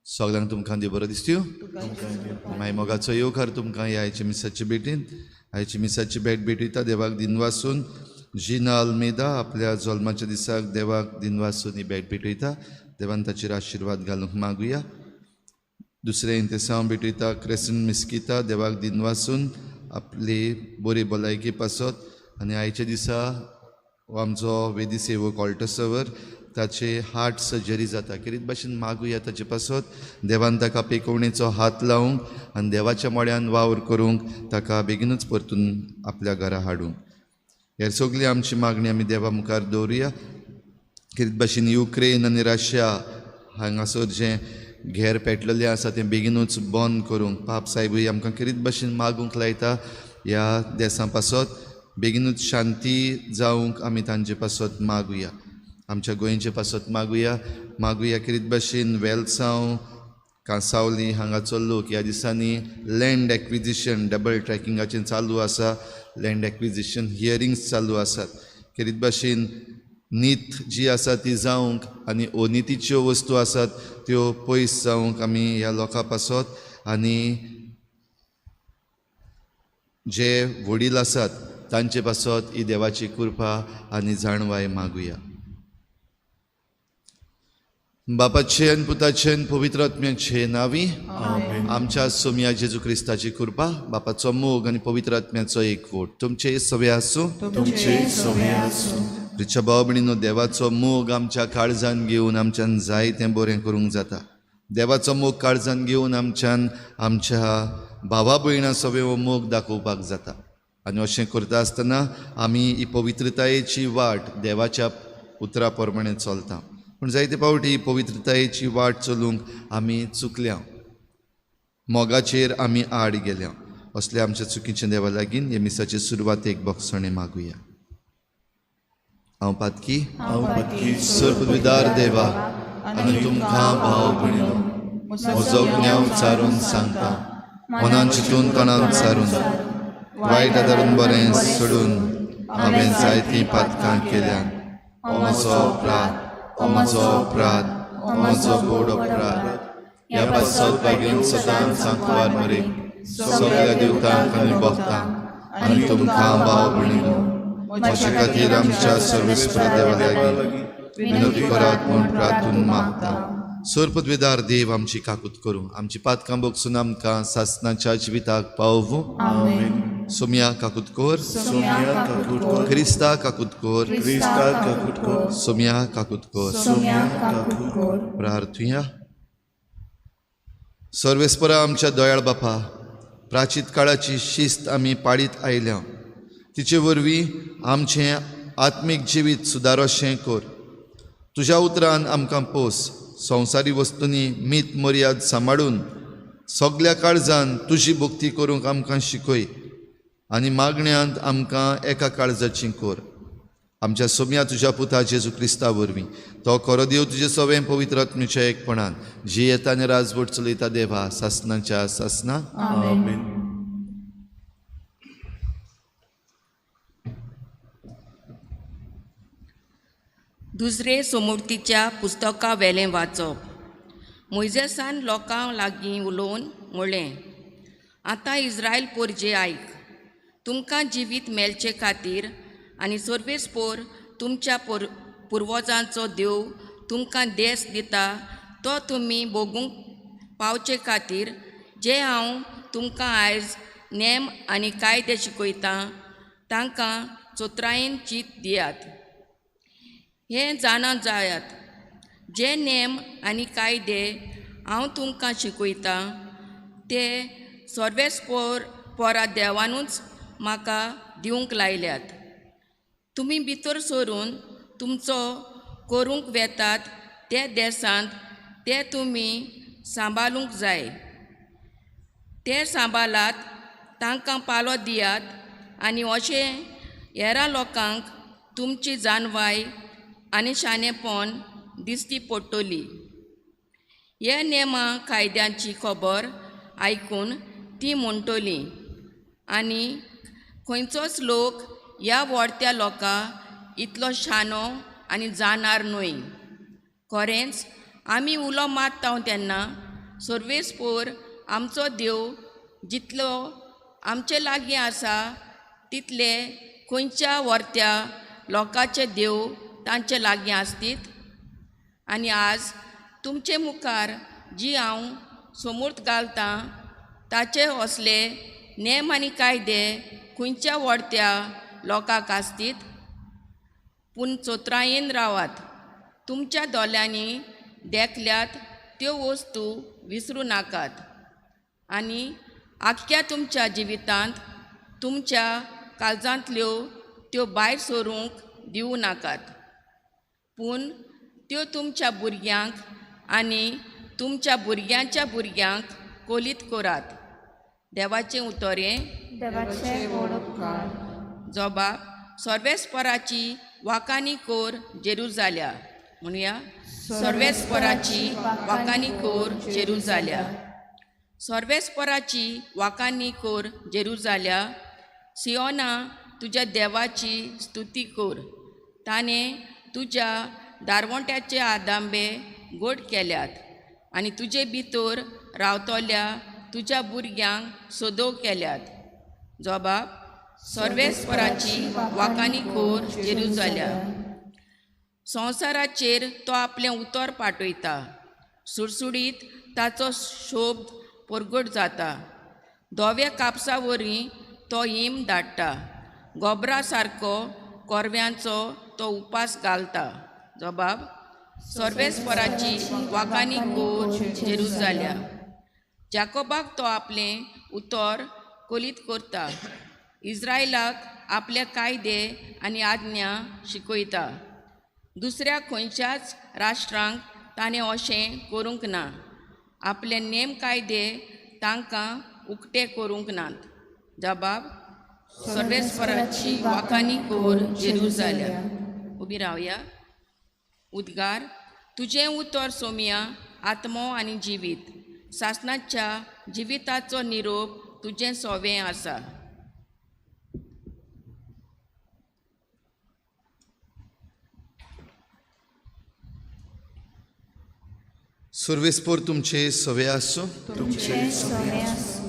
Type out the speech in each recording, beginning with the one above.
सगळ्यांक तुमकां देव बरो दिसत्यो मागीर मोगाचो येवकार तुमकां ह्या आयच्या मिसाची भेटीन. आयची मिसाची भेट भेटयता देवाक दिनवासून जिना अल्मेदा आपल्या जल्माच्या दिसाक देवाक दिनवासून ही भेट भेटयता. देवान ताचेर आशिर्वाद घालूंक मागुया. दुसरें इंतेसांव भेटयता क्रेसन मिस्किता देवाक दिनवासून आपली बरी भलायकी पासत. आनी आयच्या दिसा आमचो वेदी सेवक ऑल्टसवर ताचे हार्ट सर्जरी जाता. कितें भाशेन मागुया ताचे पासत देवान ताका पेकोवणेचो हात लावंक आनी देवाच्या मळ्यान वावर करूंक ताका बेगीनूच परतून आपल्या घरा हाडूंक. हेर सगळी आमची मागणी आमी देवा मुखार दवरुया. कितें भाशेन युक्रेन आनी रशिया हांगासर जें घेर पेटलेलें आसा तें बेगीनूच बंद करूंक पाप साहेबूय आमकां कितें भाशेन मागूंक लायता. ह्या देशा पासत बेगीनूच शांती जावंक आमी तांचे पासत मागुया. आमच्या गोंयचे पासत मागुया कितें भाशेन वेलसांव कांसावली हांगाचो लोक ह्या दिसांनी लँड एक्विजिशन डबल ट्रॅकिंगाचें चालू आसा. लँड एक्विजिशन हियरिंग्स चालू आसात. कितें भाशेन नीत जी आसा ती जावंक आनी अनितीच्यो वस्तू आसात त्यो पयस जावंक आमी ह्या लोकां पासत आनी जे वडील आसात तांचे पासत ही देवाची कृपा आनी जाणवाय मागुया. बापाचे आनी पुताचे आनी पवित्र आत्म्याचे नांवी आमच्या सोम्या जेजू क्रिस्ताची कृपा बापाचो मोग आनी पवित्र आत्म्याचो एकवट तुमचे सवे आसूं. रिच्या भाव भयणीनो देवाचो मोग आमच्या काळजान घेवन आमच्यान जायतें बरें करूंक जाता. देवाचो मोग काळजान घेवन आमच्यान आमच्या भावा भयणां सवे हो मोग दाखोवपाक जाता. आनी अशें करता आसतना आमी ही पवित्रतायेची वाट देवाच्या उतरा प्रमाणे चलता. पूण जायते फावटी ही पवित्रतायेची वाट चलूंक आमी चुकल्या. मोगाचेर आमी आड गेल्या. असले आमच्या चुकीचे देवा लागीं हे मिसाचे सुरवातेक बक्षणे मागुया. हांव पातकी सर्पविदार देवा आनी तुमकां भाव भयणीनो म्हजो ज्ञाव चारून सांगता. मनान चिंतून तोंडान चारून वायट आदारून बरें सोडून हांवें जायतीं पातकां केल्यान. हो म्हजो अपराध म्हजो बोड अपराध. ह्या पासत बागेन सदांच सांकवार मरे सगळ्या देवतांक आनी भक्तांक आनी तुमकां भाव भयणीनो म्हजे खातीर आमच्या सर्वेस्पर देवा लागीं विनोदी करात म्हूण प्रार्थून मागता. सर्पद्वेदार देव आमची काकूत करूं आमची पातकां बोगसून आमकां सासणाच्या जिविताक पावूं. सोम्या काकूत कोर क्रिस्ता काकूत कोर सोम्या काकूत कोर. प्रार्थुया. सर्वेस्परा आमच्या दयाळ बापा प्राचीत काळाची शिस्त आमी पाळीत आयल्या. तिचे वरवीं आमचें आत्मीक जिवीत सुदारशें कर. तुज्या उतरान आमकां पोस संवसारी वस्तूंनी मीत मर्याद सांबाळून सगळ्या काळजान तुजी भक्ती करूंक आमकां शिकय आनी मागण्यांत आमकां एका काळजाची कर. आमच्या सोम्या तुज्या पुता जेजू क्रिस्ता वरवीं तो खरो देव तुजे सवें पवित्र आत्म्याच्या एकपणान जी येता आनी राजवट चलयता देवा सासनाच्या सासना आमेन. दुसरे सोमुर्तीच्या पुस्तका वेलें वाचप. मोइजेसान लोकां लागीं उलोवन म्हणलें, आतां इस्रायल पोरजे आयक. तुमकां जिवीत मेलचे खातीर आनी सर्वेस्पोर तुमच्या पुर्वजांचो देव तुमकां देस दिता तो तुमी भोगूंक पावचे खातीर जे हांव तुमकां आयज नेम आनी कायदे शिकयतां तांकां चोत्रायेन चीत दियात. हें जाणा जायात, जे नेम आनी कायदे हांव तुमकां शिकयतां ते सर्वेस्पोरा देवानूच म्हाका दिवंक लायल्यात. तुमी भितर सरून तुमचो करूंक वेतात ते देसांत ते तुमी सांबाळूंक जाय. ते सांबाळात, तांकां पालो दियात आनी अशें हेरां लोकांक तुमची जानवाय आनी शाणेपण दिश्टी पडटली. हे नेमां कायद्यांची खबर आयकून ती म्हणटली आनी खंयचोच लोक ह्या व्हडट्या लोकां इतलो शानो आनी जाणार न्हय. खरेंच आमी उलो मारता तेन्ना सर्वेस्पोर आमचो देव जितलो आमचे लागीं आसा तितले खंयच्या व्हडट्या लोकांचे देव तांचे लागीं आसतीत. आनी आज तुमचे मुखार जी हांव समूर्त घालतां ताचे असले नेम आनी कायदे खंयच्या व्हडट्या लोकांक आसतीत. पूण चोत्रायेन रावात. तुमच्या दोळ्यांनी देखल्यात त्यो वस्तू विसरूं नाकात आनी आख्ख्या तुमच्या जिवितांत तुमच्या काळजांतल्यो त्यो भायर सरूंक दिवं नाकात. पूण त्यो तुमच्या भुरग्यांक आनी तुमच्या भुरग्यांच्या भुरग्यांक कोलीत करात. देवाचें उतोरें. देवाचे वळखकार. जबाब. सर्वेस्पराची वाकानी कोर जेरुजाल्या. म्हणुया, सर्वेस्पराची वाकानी कोर जेरुजाल्या. सर्वेस्पराची वाकानी कोर जेरुजाल्या. सियोना तुज्या देवाची स्तुती कोर. ताणें तुज्या दारवंट्याचे आदांबे गोड केल्यात आनी तुजे भितर रावतल्या तुज्या भुरग्यांक सोदोव केल्यात. जबाब. सर्वेस्पराची वाकानी कोर जेरुजाल्या. संवसाराचेर तो आपलें उतर पाटयता. सुडसुडीत ताचो शोब परगट जाता. धोव्या कापसा वरीं तो हिम धाडटा. गोबरा सारको कोरव्यांचो तो उपास घालता. जबाब. सर्वेस्पराची वाकानी कोर जेरुजाल्या. जाकोबाक तो आपलें उतर कोलीत करता. इस्रायलाक आपले कायदे आनी आज्ञा शिकयता. दुसऱ्या खंयच्याच राष्ट्रांक ताणें अशें करूंक ना. आपले नेम कायदे तांकां उक्ते करूंक नात. जबाब. सर्वेस्पराची वाकानी कोर जेरुजाल्या. उबी रावया. उद्गार. तुजें उतर सोम्या आत्मो आनी जिवीत. सासणाच्या जिविताचो निरोप तुजें सोवें आसा. सर्वेस्पोर तुमचे सवे आसो. तुमचे सोवे आसूं.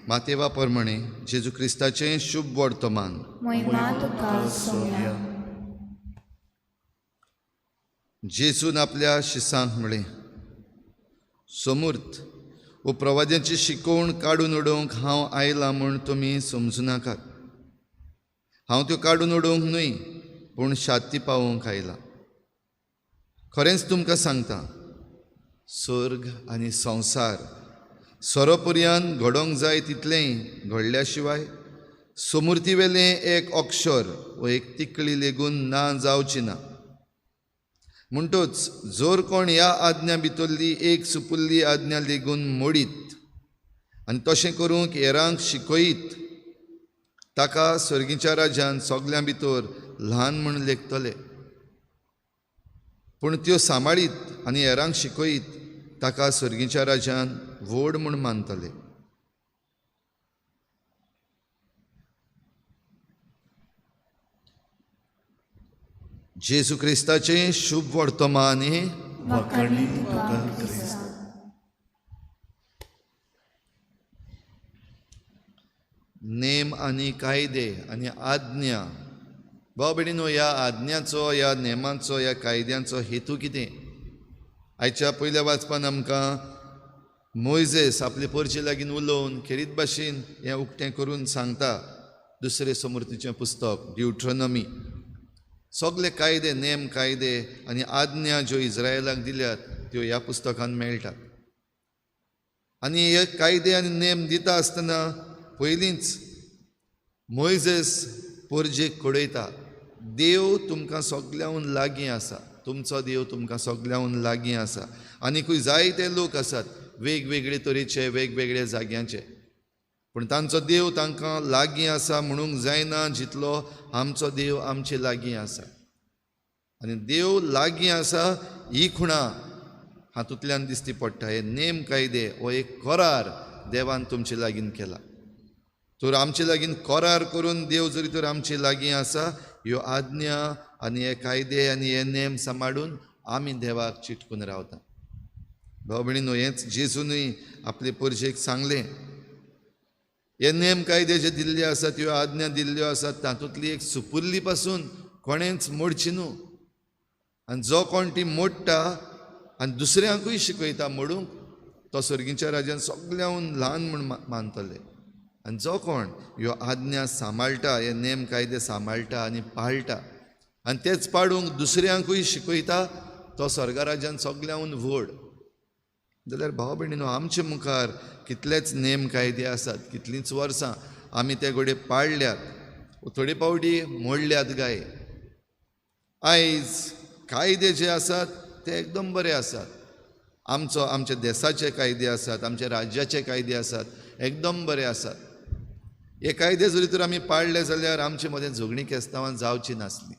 मातेवा प्रमाणे जेजू क्रिस्ताचें शुभ वर्तमान. महिमा तुका सोम्या. जेजून आपल्या शिसांक म्हळें, समूर्त वो प्रवाद्यांची शिकोवण काडून उडोवंक हांव आयलां म्हूण तुमी समजूं नाकात. हांव त्यो काडून उडोवंक न्हय पूण शांती पावोवंक आयलां. खरेंच तुमकां सांगता, सर्ग आनी संवसार सोरोपर्यंत घडोवंक जाय तितलेंय घडल्या शिवाय समृद्धीवेलें एक अक्षर वा एक तिकळी लेगून ना जावची ना. म्हणटूच जोर कोण ह्या आज्ञा भितरली एक सुपुल्ली आज्ञा लेगून मोडीत आनी तशें करूंक हेरांक शिकयत ताका सर्गीच्या राज्यान सगल्यां भितर ल्हान म्हूण लेखतले, पूण त्यो सांबाळीत आनी हेरांक शिकयत ताका सर्गीच्या राज्यान व्हड म्हूण मानतले. जेजू क्रिस्ताचें शुभ वर्तमान हे वखणी तुका क्रिस्ता. नेम आनी कायदे आनी आज्ञा. भाव भयणीनो, ह्या आज्ञाचो, ह्या नेमांचो, ह्या कायद्यांचो हेतू कितें? आयच्या पयल्या वाचपान आमकां मोइजेस आपले परचे लागीं उलोवन खेरीत भाशेन हें उक्तें करून सांगता. दुसरे समृद्धीचें पुस्तक ड्युट्रोनॉमी. सगळे कायदे, नेम कायदे आनी आज्ञा ज्यो इस्रायलाक दिल्यात त्यो ह्या पुस्तकान मेळटात. आनी हे कायदे आनी नेम दिता आसतना पयलींच मोइजेस परजेक कळयता, देव तुमकां सगळ्यांहून लागीं आसा, तुमचो देव तुमकां सगळ्यांहून लागीं आसा. आनीकूय जायते लोक आसात वेगवेगळे तरेचे, वेगवेगळ्या जाग्यांचे, पूण तांचो देव तांकां लागीं आसा म्हणूंक जायना जितलो आमचो देव आमचे लागीं आसा. आनी देव लागीं आसा ही खुणा हातूंतल्यान दिसती पडटा. हे नेम कायदे हो एक करार देवान तुमचे लागीं केला. तर आमचे लागीं करार करून देव जरी तर आमचे लागीं आसा, ह्यो आज्ञा आनी हे कायदे आनी हे नेम सांबाळून आमी देवाक चिटकून रावता. भाव भयणीनो, हेंच जेजूनय आपले परजेक सांगलें. हे नेम कायदे जे दिल्ले आसात, ह्यो आज्ञा दिल्ल्यो आसात, तातूंतली एक सुपुर्ली पासून कोणेंच मोडची न्हू. आनी जो कोण ती मोडटा आनी दुसऱ्यांकूय शिकयता मोडूंक, तो सर्गीच्या राज्यान सगळ्यांहून ल्हान म्हूण मानतले. आनी जो कोण ह्यो आज्ञा सांबाळटा, हे नेम कायदे सांबाळटा आनी पाळटा आनी तेच पाळूंक दुसऱ्यांकूय शिकयता, तो स्वर्गा राज्यान सगळ्यांहून व्हड. जाल्यार भाव भयणीनो, आमचे मुखार कितलेच नेम कायदे आसात, कितलींच वर्सां आमी ते घोडे पाळल्यात, थोडे पावटी मोडल्यात गाय. आयज कायदे जे आसात ते एकदम बरे आसात. आमच्या देशाचे कायदे आसात, आमच्या राज्याचे कायदे आसात, एकदम बरे आसात. हे कायदे जरी तर आमी पाळले जाल्यार आमचे मदें झगडीं केस्तांवां जावची नासली,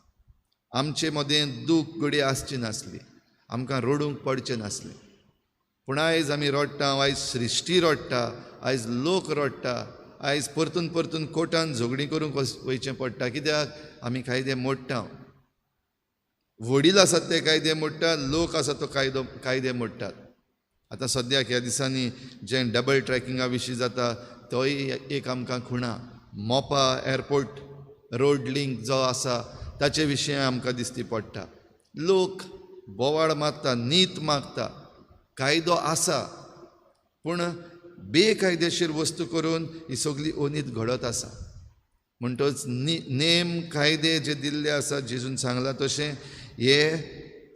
आमचे मदें दूख गडी आसची नासली, आमकां रडूंक पडचें नासलें. पूण आयज आमी रडटा, आयज सृश्टी रडटा, आयज लोक रडटा, आयज परतून परतून कोर्टान झगडीं करूंक वयचें पडटा. कित्याक? आमी कायदे मोडटा. वडील आसात ते कायदे मोडटात, लोक आसा तो कायदे मोडटात. आतां सद्याक ह्या दिसांनी जें डबल ट्रॅकिंगा विशीं जाता, तोय एक आमकां खुणा. मोपा एअरपोर्ट रोड लिंक जो आसा ताचे विशीं आमकां दिसती पडटा. लोक बोवाळ मारता, नीत मागता. कायदो आसा, पूण बेकायदेशीर वस्तू करून ही सगळी अनीत घडत आसा. म्हणटच नेम कायदे जे दिल्ले आसा, जेजून सांगला तशें, हे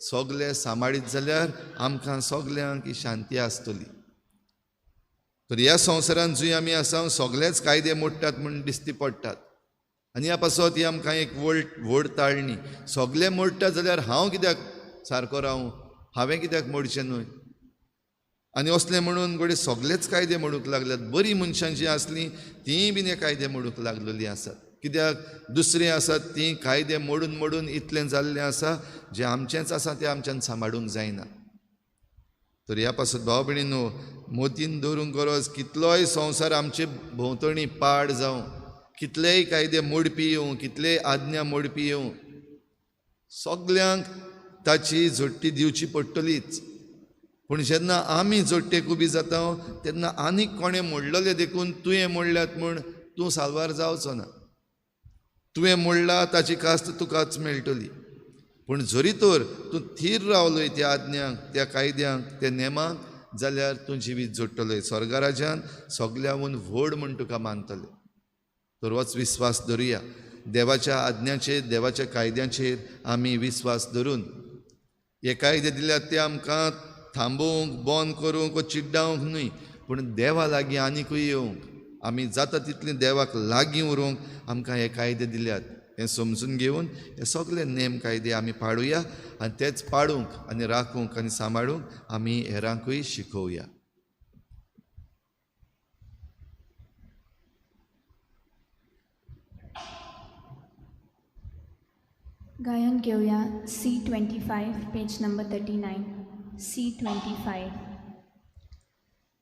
सगळे सांबाळीत जाल्यार आमकां सगल्यांक ही शांती आसतली. तर ह्या संवसारांत जंय आमी आसा, सगळेच कायदे मोडटात म्हूण दिसती पडटात. आनी ह्या पासत ही आमकां एक व्हड ताळणी. सगळे मोडटात जाल्यार हांव कित्याक सारको रावूं? हांवें कित्याक मोडचें न्हय? आनी असलें म्हणून घडये सगळेच कायदे मोडूंक लागल्यात. बरीं मनशां जीं आसलीं तींय बीन हे कायदे मोडूंक लागलेलीं आसात. कित्याक? दुसरीं आसात तीं कायदे मोडून मोडून इतलें जाल्लें आसा, जें आमचेंच आसा तें आमच्यान सांबाळूंक जायना. तर ह्या पासत भाव भयणीनो, मोतीन दवरूंक गरज, कितलोय संवसार आमचे भोंवतणी पाड जावं, कितलेय कायदे मोडपी येवं, कितलेय आज्ञा मोडपी येवं, सगल्यांक ताची जोडटी दिवची पडटलीच. पूण जेन्ना आमी जोडटेक उबी जाता तेन्ना आनीक कोणें मोडलेलें देखून तुवें मोडल्यात म्हूण तूं साल्वार जावचो ना. तुवें मोडला ताची कास्त तुकाच मेळटली. पूण जरी तर तूं थीर रावलोय त्या आज्ञांक, त्या कायद्यांक, त्या नेमांक, जाल्यार तूं जिवीत जोडटलोय. स्वर्गा राज्यान सगळ्यांहून व्हड म्हूण तुका मानतले. तर होच विस्वास धरुया. देवाच्या आज्ञांचेर, देवाच्या कायद्यांचेर आमी विस्वास धरून हे कायदे दिल्यात ते आमकां थांबोवंक, बंद करूंक, चिड्डावंक न्हय, पूण देवा लागीं आनीकूय येवंक, आमी जाता तितलें देवाक लागीं उरूंक आमकां हे कायदे दिल्यात. हें समजून घेवन हे सगळे नेम कायदे आमी पाळुया आनी तेच पाळूंक आनी राखूंक आनी सांबाळूंक आमी हेरांकूय शिकोवया. गायन घेऊया C25 पेज नंबर 39 C25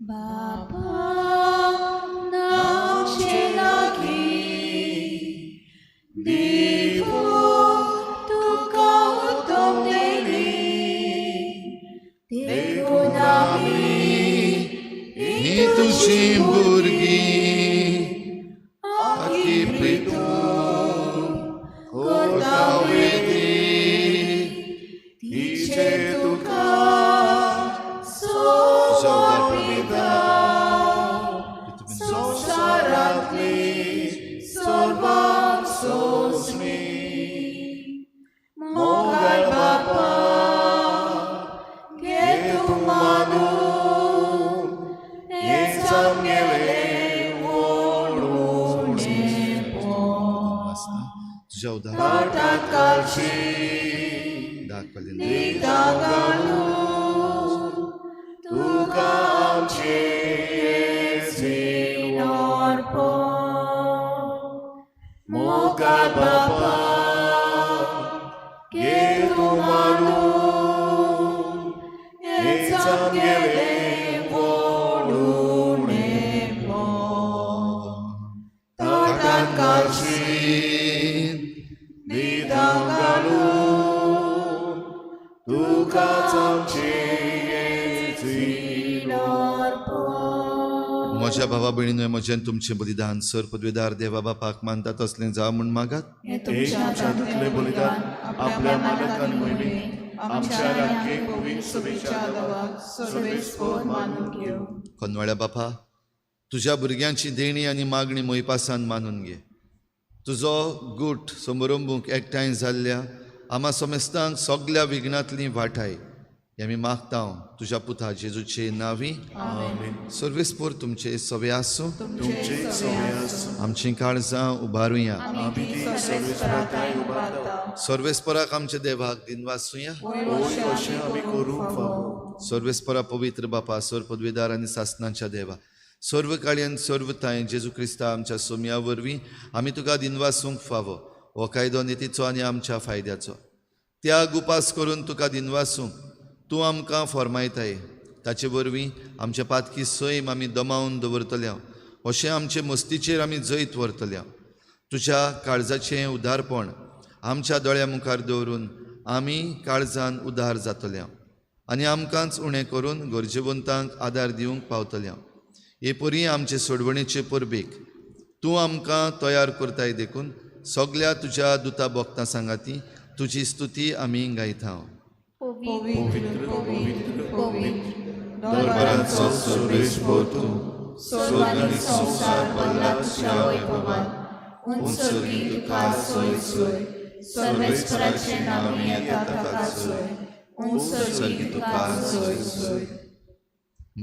बाबा नामचे लागी देवो तुका उत्तम देणे देखून ही तुझी भुरगीं आखी प्रितू कोतावेदी तिचे तुका सोपिता संसारातली सर्वांक सोसली मोगल बापा घे तू मानून हे जमलेले तुझ्या उदाहरणाची दाखवली तुका आमचे मोगा बापा घे तू मानून हे जमलेले ओढून ताटात काळजी निदान घालून तुकाच आमचे म्हज्या भावा भयणीनो म्हजें तुमचें बलिदान सर पदवीदार देवा बापाक मानता तसलें जावं म्हूण मागात. तुमचे बलिदान आपल्या मालक आनी भयणी आमच्या राखीक पवित्र सभेच्या आदाराक सर्वेस्पर मानून घेव. खनवाळ्या बापा तुज्या भुरग्यांची देणी आनी मागणी मोयपासान मानून घे. तुजो गूट समोरंबूक एकठांय जाल्ल्या आम्हा समेस्तांक सगल्या विघ्नांतली वाटाय हें आमी मागता तुज्या पुता जेजूचे नांवी. सर्वेस्पर तुमचे सवे आसूं. आमची काळजां उबारुया. सर्वेस्पराक आमचे देवाक दिनवासूया. सर्वेस्परा पवित्र बापा सर पदवीदार आनी सासणांच्या देवा सर्व काळयेन सर्वताय जेजू क्रिस्ता आमच्या सोम्या वरवीं आमी तुका दिनवासूंक फावो हो कायदो नितीचो आनी आमच्या फायद्याचो त्याग उपास करून तुका दिनवासूंक तूं आमकां फरमायताय. ताचे वरवीं आमच्या पातकी सैम आमी दमावन दवरतल्या अशें आमचे मस्तीचेर आमी जैत व्हरतल्या. तुज्या काळजाचें उदारपण आमच्या दोळ्या मुखार दवरून आमी काळजान उदार जातल्या आनी आमकांच उणें करून गरजेवंतांक आदार दिवंक पावतल्या. हे परी आमचे सोडवणेचे परबेक तूं आमकां तयार करताय देखून सगल्या तुज्या दुता भक्तां सांगाती तुजी स्तुती आमी गायता. दरबारांचो सर्वेस्पर तूं स्वर्ग आनी संसार भरला तुज्या वैभवान उंचगी तुका सोय सोय सर्वेस्पराचें नांव येता ताका सोय उंचगी तुका सोय सोय.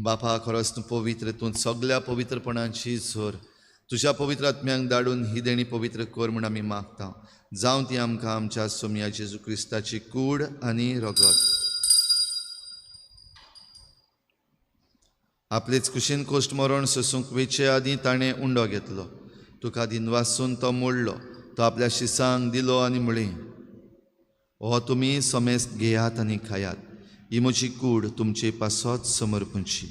बापा खरोच तूं पवित्र तूं सगल्या पवित्रपणाची झर तुज्या पवित्र आत्म्यांक धाडून ही देणी पवित्र कर म्हूण आमी मागता. जावं ती आमकां आमच्या सोम्या जेजू क्रिस्ताची कूड आनी रगत. आपलेच कुशीन कोश्ट मरण सोसूंक वेचे आदीं ताणें उंडो घेतलो. तुका दिनवासून तो मोडलो. तो आपल्या शिसांक दिलो आनी म्हळें हो तुमी समेस्त घेयात आनी खायात. ही म्हजी कूड तुमचे पासत समर्पणची.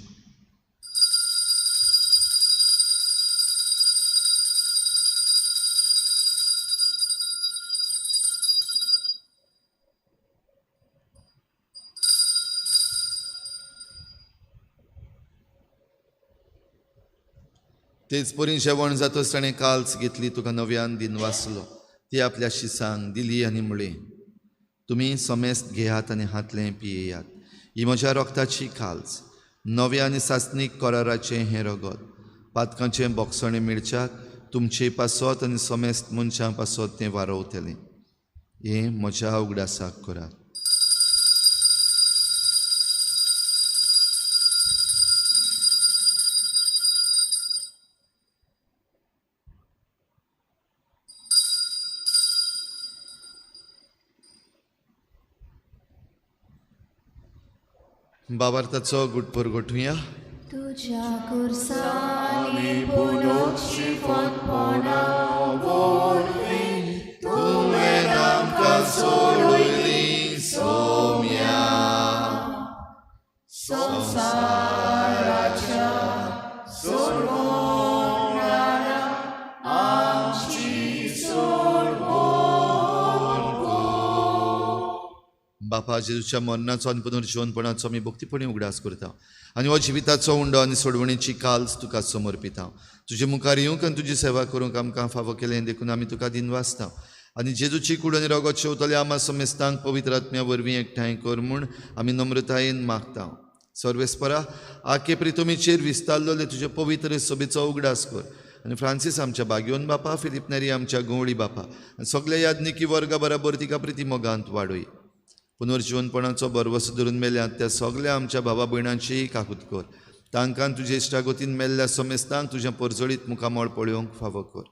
तेच परी जेवण जातच ताणें काल्स घेतली तुका नव्यान दिनवासलो. ती आपल्या शिसांक दिली आनी म्हळें तुमी समेस्त घेयात आनी हातलें पियेयात. ही म्हज्या रोगताची काल्स नव्या आनी सासनीक कराराचें हें रगत पातकांचें बोगसणें मिरच्याक तुमचे पासत आनी समेस्त मनशां पासत तें वारवतलें. हें म्हज्या उगडासाक करात. बाबार्थाचो गुटपूर गोठुया. तुझ्या कुर्सानी पुनोक्षी फणफणा वोरवी तुवें आमकां सोडली सोम्या संसाराच्या सोडवणारा आमची बापा जेजूच्या मरणाचो आनी पुनर्जीवनपणाचो आमी भक्तीपणी उगडास करता आनी हो जिविताचो उंडो आनी सोडवणेची काल्स तुका समर्पिता तुजे मुखार येवंक आनी तुजी सेवा करूंक आमकां फावो केलें देखून आमी तुका दिनवासता आनी जेजूची कूड आनी रगत शेवतले आमा समेस्तांक पवित्र आत्म्या वरवीं एकठांय कर म्हूण आमी नम्रतायेन मागता सर्वेस्परा आखे प्रितुमीचेर विस्तारलोले तुजे पवित्र सभेचो उगडास कर आनी फ्रांसीस आमच्या बागयोन बापा फिलिप नेरी आमच्या गवळी बापा आनी सगळे याज्ञिकी वर्गा बराबर तिका प्रिती मोगांत वाडय पुनर्जीवनपणाचो बरवसो धरून मेल्यांत त्या सगळ्या आमच्या भावा भयणांचीय काकूत कर तांकां तुजे इश्टागोतीन मेल्ल्या समेस्तांक तुज्या परजळीत मुखामोळ पळोवंक फावो कर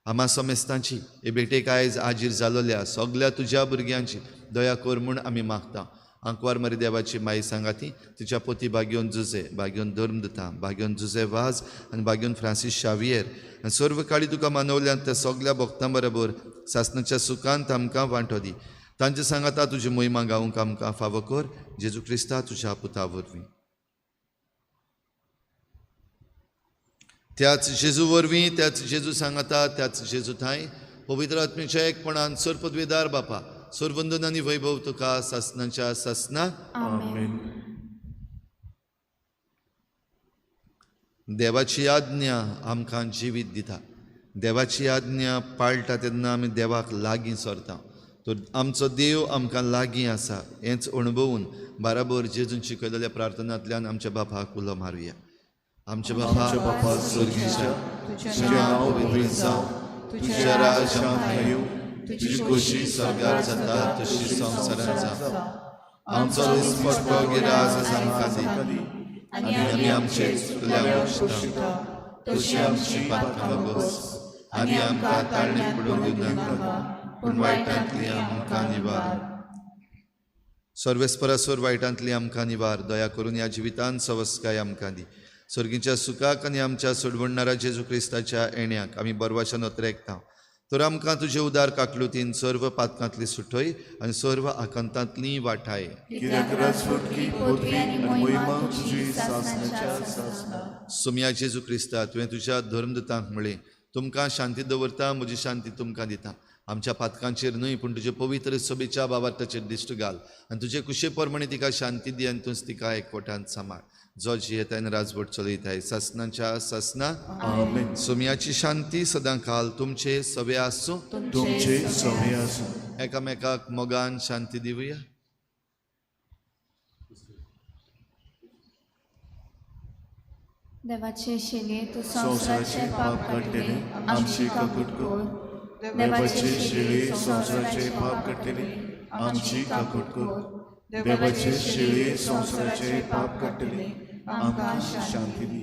आमा समेस्तांची हे बेटेक आयज आजीर जालोल्या सगळ्या तुज्या भुरग्यांची दया कर म्हूण आमी मागता आंकवार मरी देवाची माई सांगाती तुज्या पोती बागयोन जुजे बागयोन धर्मदता बागयोन जुजे वाज आनी बागयोन फ्रांसीस शावियर आनी सर्व काळी तुका मानवल्यांत त्या सगळ्या भक्तां बरोबर सासणाच्या सुखांत आमकां वांटो दी तांचे सांगाता तुजी मोहिमा गावंक आमकां फावो कर जेजू क्रिस्ता तुज्या पुता वरवीं त्याच जेजू वरवीं त्याच जेजू सांगाता त्याच जेजू थंय पवित्र आत्म्याच्या एकपणान सरपदवेदार बापा सर्वंदन आनी वैभव तुका सासणाच्या सासना आमेन. देवाची आज्ञा आमकां जिवीत दिता देवाची आज्ञा पाळटा तेन्ना आमी देवाक लागीं सरता तो आमचो देव आमकां लागीं आसा हेंच अणभवून बाराबर जेजून शिकयलेल्या प्रार्थनांतल्यान आमच्या बापाक उलो मारुया आमच्या बापा स्वर्गीच्या तुजें नांव पवित्र जावं तुजें राज्य येवं तुजी खोशी स्वर्गार जाता तशी संवसारांत जावं आमचो दिसपट्टो गिराय आज आमकां दी आनी आमी आमचे चुकल्यांक बक्षिता तशी आमची पातकां बस आनी आमकां ताळणे पडूंक दिवं नाका पूण वायटांतली आमकां निवार सर्वेस्परासोर वायटांतली आमकां निवार दया करून ह्या जिवितांत सवस्काय आमकां दी सर्गीच्या सुखाक आनी आमच्या सोडवणाऱ्या जेजू क्रिस्ताच्या येण्याक आमी बरवाशान ओतरेकता तर आमकां तुजे उदार काकलुतीन सर्व पातकांतली सुटय आनी सर्व आकांतांतली वाटाय सुम्या जेजू क्रिस्ता तुवें तुज्या धर्मदतांक म्हळें तुमकां शांती दवरता म्हजी शांती तुमकां दिता आमच्या पातकांचेर न्हय पूण तुजे पवित्र सभेच्या बाबार्थाचेर दिश्ट घाल आनी तुजे कुशे प्रमाणे तिका शांती दी आनी तूंच तिका एकवटांत सांबाळ जो जियेताय आनी राजवट चलयताय सासणाच्या सासना सुम्याची शांती सदां काल तुमचे सवे आसूं तुमचे सवे आसूं एकामेकाक मोगान शांती दिवया देवाचे शेले तू संसाराचे पाप काढलेले आमची काकूट कर देवाचे शेले संसाराचे पाप काढलेले आमची काकूट कर देवाचे शेळे संसाराचे पाप काढलेले आमकां शांती दी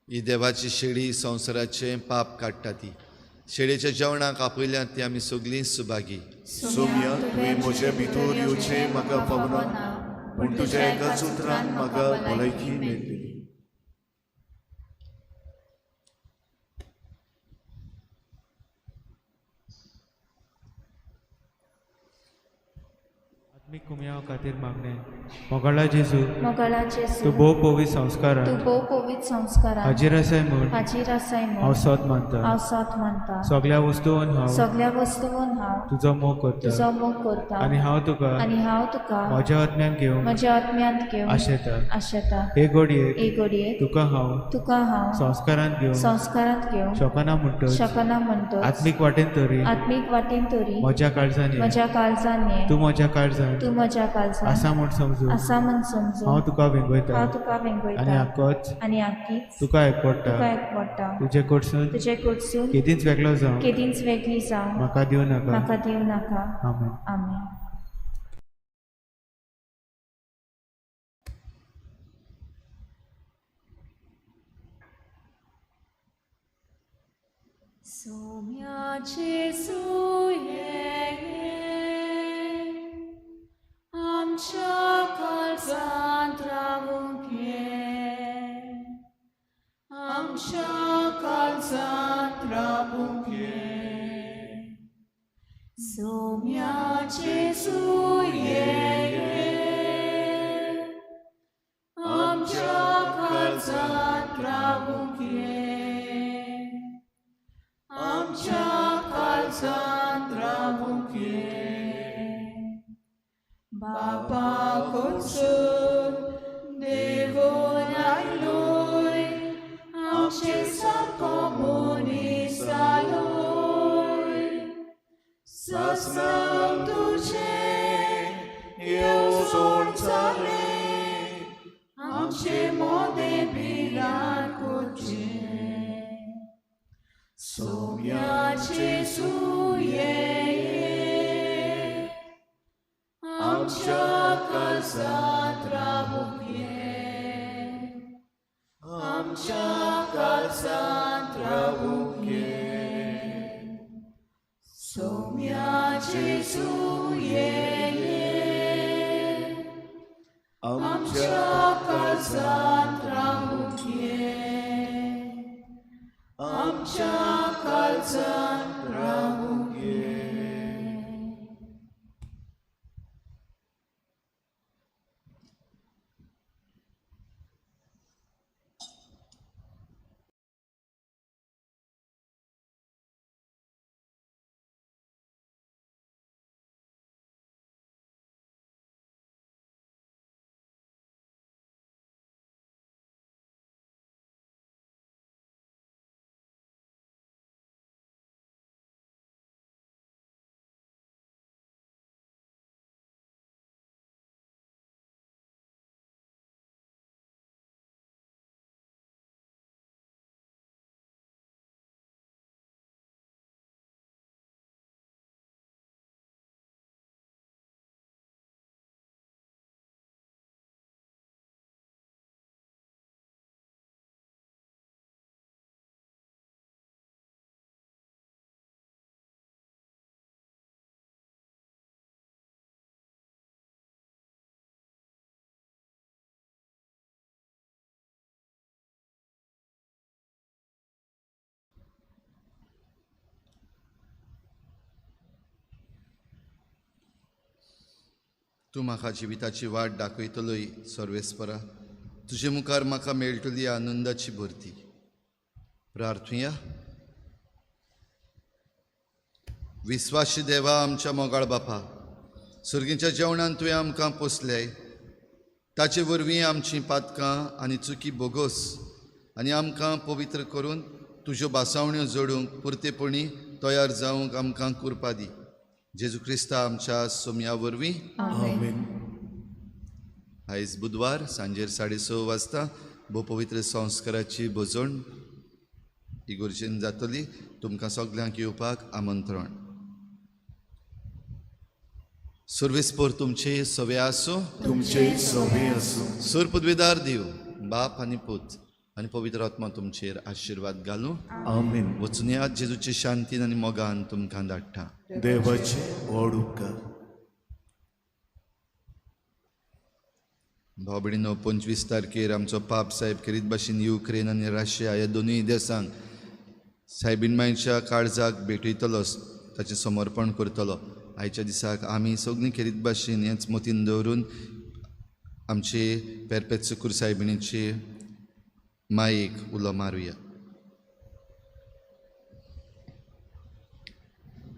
ही देवाची शेळी संसाराचे पाप काडटा ती शेळेच्या जेवणाक आपयल्यांत ती आमी सगळीं सुभागी सोम्या तुवें म्हजे भितर येवचें म्हाका पावना पूण तुज्या एकाच उतरान म्हाका भलायकी मेळटली आत्मिक कुमयाव खातीर मागणें मोगाळा जेजू मोगाळा जेजू तूं भोव पवित संस्कारान तू भोव पवित्र संस्कारान हाजीर आसाय म्हूण हाजीर आसाय हांव म्हूण सोत मानता हांव साथ मानता सगळ्या वस्तूंन हांव सगळ्या वस्तूंन हांव तुजो मोग करता तुजो मोग करता आनी हांव तुका तुका म्हज्या आत्म्यान घेवंक म्हज्या आत्म्यांत घेवन आशेता आशेता हे घडयेक एक घडयेक तुका हांव संस्कारांत घेवन संस्कारांत घेवन शोकना म्हणटच शकना म्हणटोच आत्मीक वाटेन तरी आत्मीक वाटेन तरी म्हज्या काळजान ये. म्हज्या काळजान ये. तूं म्हज्या काळजान तू म्हज्या काळजान आसा म्हूण समजू आसा म्हूण समजू हांव तुका वेंगयता हांव तुका आनी वेंगयता आक्कोच आनी आखीच तुका एकवडटा तुका एकवडटा तुजे कडसून तुजे कडसून केदींच वेगळो जावं केदींच वेगळी जावं म्हाका दिवं नाका म्हाका दिवं नाका आमेन आमेन सोम्याचे सुये आमच्या काळजान आमच्या काळजात राबून घे. सोम्याचे सुये आमच्या काळजात राबून घे. आमच्या काळजात राबून घे. बापा कोणसून देवून आयलोय आमचे सारको मनीस जालोय. सस्नाम तुझे येवजण जाले आमचे मोदे बिरान कोचे. सोम्याचे सुये आमच्या काळजात राबून घे. आमच्या काळजात राबून घे. सोम्याचे सुये आमच्या काळजात राबून घे. आमच्या काळजात राबून घे. तूं म्हाका जिविताची वाट दाखयतलोय सर्वेस्परा. तुजे मुखार म्हाका मेळटली आनंदाची भरती. प्रार्थुया. विस्वाशी देवा आमच्या मोगाळ बापा, सर्गीच्या जेवणान तुवें आमकां पोसलें. ताचे वरवीं आमचीं पातकां आनी चुकी बोगोस आनी आमकां पवित्र करून तुज्यो बासावण्यो जोडूंक पुर्तेपणी तयार जावंक आमकां कुरपा दी. जेजू क्रिस्ता आमच्या सोम्या वरवीं. आमेन. आयज बुधवार सांजेर 6:30 वाजता भोवपवित्र संस्काराची बोजवण इगोर्जेन जातली. तुमकां सगल्यांक येवपाक आमंत्रण. सर्वेस्पर तुमचे सवे आसूं. तुमचे सोबे असो. सुर पदवीदार देव बाप आनी पूत आनी पवित्र आत्मा तुमचेर आशिर्वाद घालूं. आमेन. वचून यात जेजूचे शांतीन आनी मोगान तुमकां धाडटा. देवाचे व्हड उपकार. भाव भयणीनो, 25 तारखेर आमचो पाप साहेब करीत भाशेन युक्रेन आनी रशिया ह्या दोनूय देशांक सायबीन मायच्या काळजाक भेटयतलो, ताचें समर्पण करतलो. आयच्या दिसाक आमी सगळीं करीत भाशेन हेंच मतीन दवरून आमचे पेरपेत्सुकूर सायबिणीचे मायेक उलो मारुया.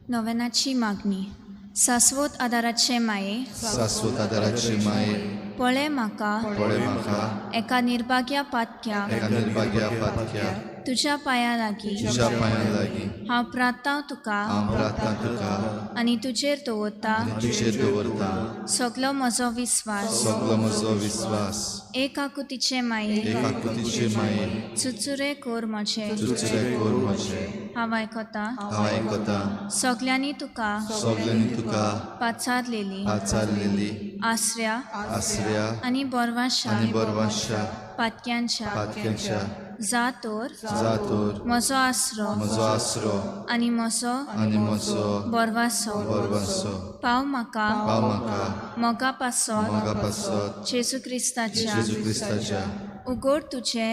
नोवेनाची मागणी. शाश्वत आदाराचे माये, शाश्वत आदाराचे माये, पळे म्हाका एका निर्भाग्या पातक्या तुझ्या पांया लागीं हांव प्रार्थना तुका आनी तुजेर दवरता सगलो म्हजो विस्वास. एक आकुतीचे माये चुचुरे कोर म्हजे. हांव आयकता सगल्यांनी तुका पाचारलेली आसऱ्या आनी बोरवांशा पातक्यांच्या जातोर म्हजो आसरो आनी म्हजो बोरवांसो पाव म्हाका मोगा पासत जेजू क्रिस्ताच्या उगड तुझे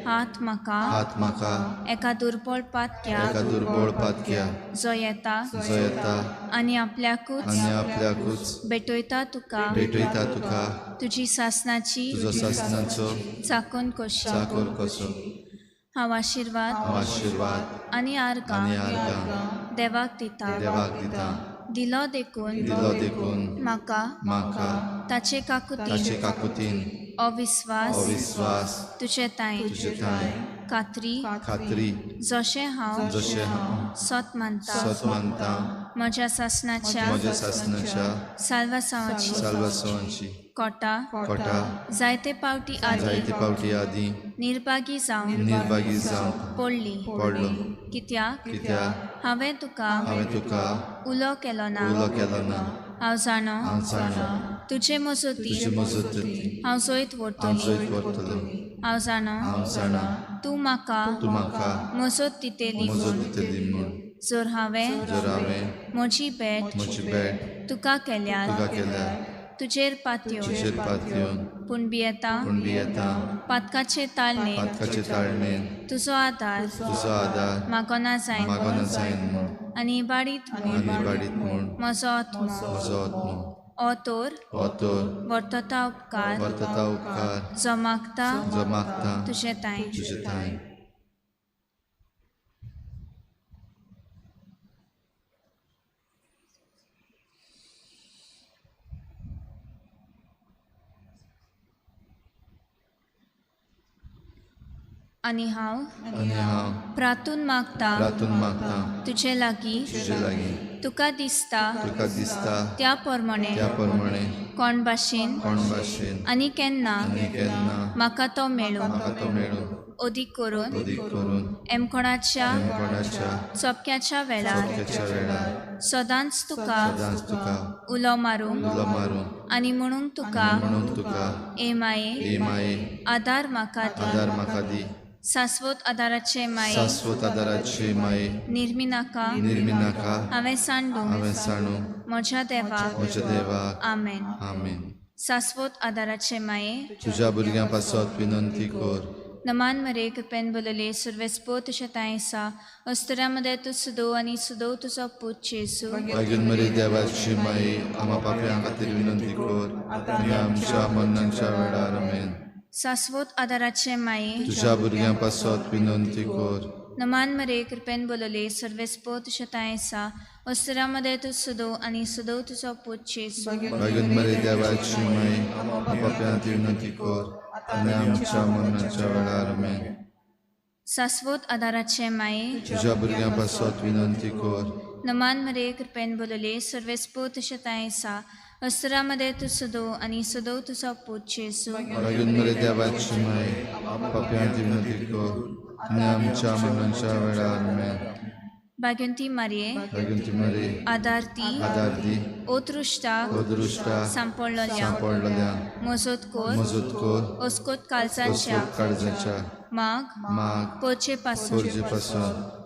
हात म्हाका हात म्हाका एका दुर्बळ पातक्या एका दुर्बळ पातक्या जो येता आनी आपल्याकूच भेटयता तुका तुजी सासनाची तुजो सासनाचो चाकून कशी चाकोर कसो हांव आशिर्वाद आनी आर्गां देवाक दिता दिलो देखून म्हाका ताचे काकुतीन अविस्वास तुजे ताईं खात्री जशें हांव सत मानता म्हज्या सासनाच्या साल्वासांवाची कोटा जायते पावटी आदी निर्भागी जावन पडलो कित्याक हांवें तुका उलो केलो ना हांव जाणो तुजे मजती हांव जैत व्हरतली हांव जाणो तूं म्हाका मजत दितेली जर हांवें म्हजी भेट तुका केल्यार तुजेर पातयो पूण भियेता पातकाचे ताळमेन तुजो आदार मागोना जायन आनी बाडीत म्हूण म्हजो आत्मो ओतोर वर्तता उपकार जो मागता तुजे ताईं आनी हांव प्रातून मागता तुजे लागीं तुका दिसता त्या प्रमाणे कोण भाशेन आनी केन्ना म्हाका तो मेळूं अदीक करून एमकोणाच्या चपक्याच्या वेळार सदांच तुका उलो मारूंक आनी म्हणून तुका ए माये आदार म्हाका दी शाश्वत आदाराचे माये निर्मिनाका हांवें सांडूं म्हज्या देवाक आमेन शाश्वत आदाराचे माये तुज्या भुरग्यां पासत विनंती कर नमान मरे कृपेन बोलले सर्वेस्पोत शतायसा अस्तरामध्ये तू सुदो आणि सुदो तुझा पूत चेसू मागीर मरे देवाची माई आम्हा पापयां खातीर विनंती कर आनी आमच्या मरणाच्या वेळार आमेन शाश्वत आदाराचे माये तुझ्या भुरग्यां पासत विनंती कर नमान मरे कृपेन बोलले सर्वेस्पोत शतायसा अस्तरामध्ये तू सुदो आणि सुदो तुझा पूत चेसू मागीर मरे देवाची माई आम्हा पापयां खातीर विनंती कर आनी आमच्या मरणाच्या वेळार आमेन शाश्वत आदाराचे माये तुझ्या भुरग्यां पासत विनंती कर नमान मरे कृपेन बोलले सर्वेस्पोत शतायसा अस्तरामध्ये तू सुदो आणि सुदो तुझा पूत चेसू मागीर मरे देवाची माई पापयां खातीर विनंती कर आनी आमच्या मरणाच्या वेळार आमेन भाग्यवंती मारिये आदारती ओतृष्टा सांपडलेल्या मजत कोर अस्कोत काळजांच्या माग पोरचे पासून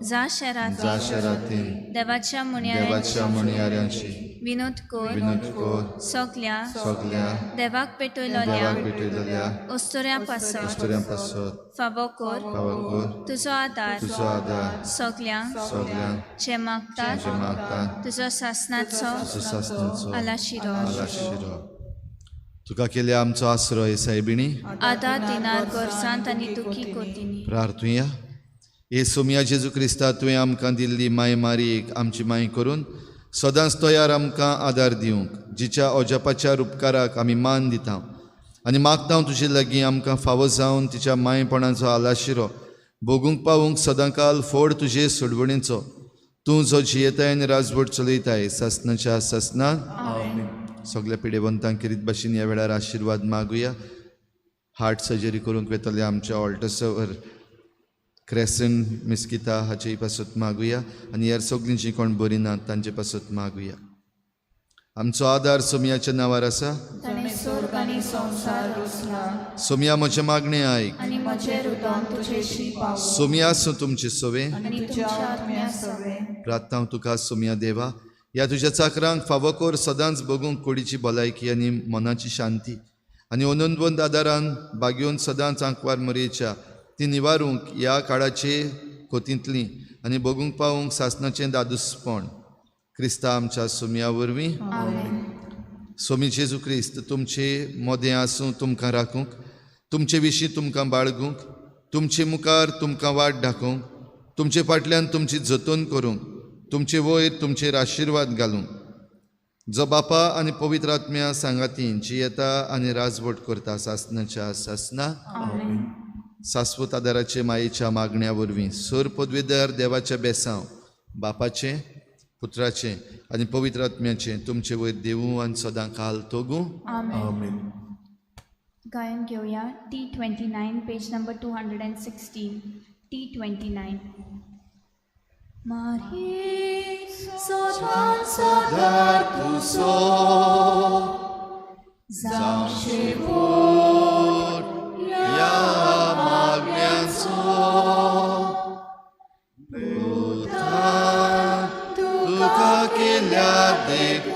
जा शहरातीन देवाच्या मुनियाऱ्यांची विनोद कोर सगल्या देवाक पेटयलेल्या अस्तोऱ्यां पासत फावो कोर तुजो आदार सगल्यांक जे मागतात तुजो सासनाचो आलाशिरो तुका केले आमचो आसरो सायबिणी आदार दिनार गरजांत आनी दुखी कोतींनी प्रार्थुया येसू जेजू क्रिस्ता तुवें आमकां दिल्ली माय मारीक आमची माय करून सदांच तयार आमकां आदार दिवंक जिच्या अजापाच्या उपकाराक आमी मान दिता आनी मागता तुजे लागीं आमकां फावो जावन तिच्या मायपणाचो आलाशिरो भोगूंक पावूंक सदांकाल फोड तुजे सोडवणीचो तूं जो जियेताय आनी राजवट चलयताय सासनाच्या सासनान सगळ्या पिडेवंतांक किरीत भाशेन ह्या वेळार आशिर्वाद मागुया हार्ट सर्जरी करूंक वेतले आमच्या ऑल्टसवर क्रेसंट मिस्किता हाचे पासत मागुया आनी ह्यार सगळीं जीं कोण बरीं नात तांचे पासत मागुया आमचो आदार सोमियाच्या नांवार आसा सोमिया म्हजे मागणें आयक सोमिया सो तुमचे सोवे प्रार्थना तुका सोमिया देवा ह्या तुज्या चाकरांक फावो कोर सदांच बगूंक कुडीची भलायकी आनी मनाची शांती आनी ओनंदवंत आदारान बागेवन सदांच आंकवार मरेच्या ती निवारूंक ह्या काळाचे खोतींतली आनी बगूंक पावूंक सासणाचें दादूसपण क्रिस्ता आमच्या सोमया वरवीं सोमी जेजू क्रिस्त तुमचे मोदें आसूं तुमकां राखूंक तुमचे विशीं तुमकां बाळगूंक तुमचे मुखार तुमकां वाट दाखोवंक तुमचे फाटल्यान तुमची जतन करूंक तुमचे वयर तुमचेर आशिर्वाद घालूंक जो बापा आनी पवित्र आत्म्या सांगातीन जी येता आनी राजवट करता सासणाच्या सासना शाश्वत आदाराचे मायेच्या मागण्या वरवीं सोर पदवीधर देवाच्या बेसांव बापाचें पुत्राचें आनी पवित्र आत्म्याचें तुमचे वयर देवूं आनी सदां काल तोगूं आमेन. गायन घेऊया T29 पेज नंबर 216 T29. मारे सोदान सोदार तुसो जावशे या मागण्यांचो तुका केल्या देखून